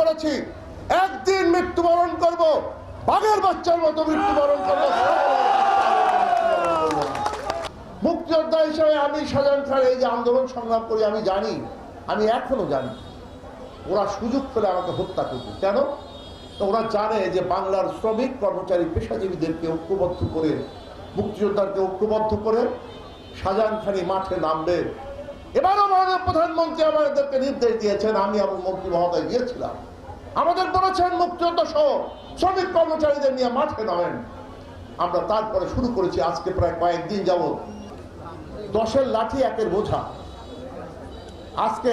করেছি, একদিন মৃত্যুবরণ করব, বাঘের বাচ্চার মতো মৃত্যুবরণ করব। মুক্তিযোদ্ধা হিসেবে আমি শাহজাহান খানের এই যে আন্দোলন সংগ্রাম করি, আমি জানি, আমি এখনো জানি ওরা সুযোগ পেলে আমাকে হত্যা করবে। কেন? তো ওরা জানে যে বাংলার শ্রমিক কর্মচারী পেশাজীবীদেরকে ঐক্যবদ্ধ করে, মুক্তিযোদ্ধাকে ঐক্যবদ্ধ করে শাহজাহান খানি মাঠে নামবে। এবারও মাননীয় প্রধানমন্ত্রী আমাদেরকে নির্দেশ দিয়েছেন, আমি এবং মন্ত্রী মহোদয় গিয়েছিলাম, আমাদের বলেছেন মুক্তিযোদ্ধা সহ শ্রমিক কর্মচারীদের নিয়ে মাঠে নামেন। আমরা তারপরে শুরু করেছি। আজকে প্রায় কয়েকদিন যাবত 10-এর লাঠি 1-এর বোঝা। আজকে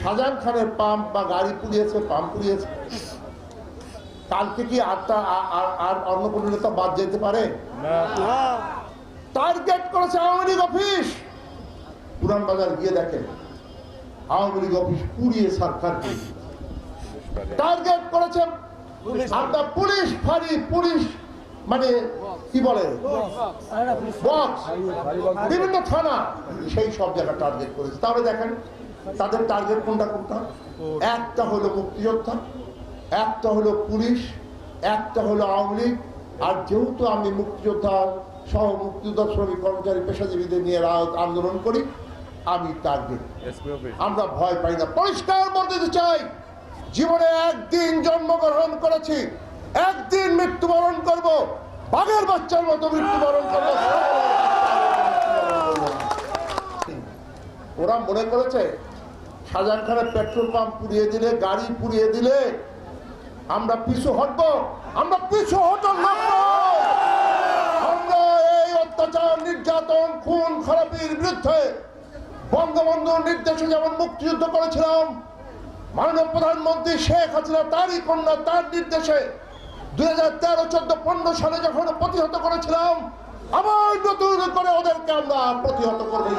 শাহজাহান খানের পাম্প বা গাড়ি পুড়িয়েছে, পাম্প পুড়িয়েছে। কালকে কি আর অন্য কোন নেতা বাদ যেতে পারে? টার্গেট করেছে আওয়ামী লীগ অফিস। পুরান বাজার গিয়ে দেখেন আওয়ামী লীগ অফিস পুড়িয়ে সরকার টার্গেট করেছে। আমরা পুলিশ ফাঁড়ি, পুলিশ মানে কি বলে বক্স, বিভিন্ন থানা, সেই সব জায়গা টার্গেট করেছে। তাহলে দেখেন তাদের টার্গেট কোনটা কোনটা? একটা হলো মুক্তিযোদ্ধা, একটা হলো পুলিশ, একটা হলো আওয়ামী লীগ। আর যেহেতু আমি মুক্তিযোদ্ধা সহ মুক্তিযোদ্ধা শ্রমিক কর্মচারী পেশাজীবীদের নিয়ে আন্দোলন করি, আমি টার্গেট। আমরা ভয় পাই না। পরিষ্কার বলতে চাই, জীবনে একদিন জন্মগ্রহণ করেছি, একদিন মৃত্যুবরণ করব, বাঘের বাচ্চার মতো মৃত্যুবরণ করব। ওরা মনে করেছে শাহজাহান খানের পেট্রোল পাম্প পুড়িয়ে দিলে, গাড়ি পুড়িয়ে দিলে আমরা পিছু হটবো। আমরা পিছু হটব না। আমরা এই অত্যাচার, নির্যাতন, খুন খারাপির বিরুদ্ধে বঙ্গবন্ধুর নির্দেশে যেমন মুক্তিযুদ্ধ করেছিলাম, মাননীয় প্রধানমন্ত্রী শেখ হাসিনা তারই কন্যা তার নির্দেশে 2013, 14, 15 সালে যখন প্রতিহত করেছিলাম, আবার নতুন করে ওদেরকে আমরা প্রতিহত করবো।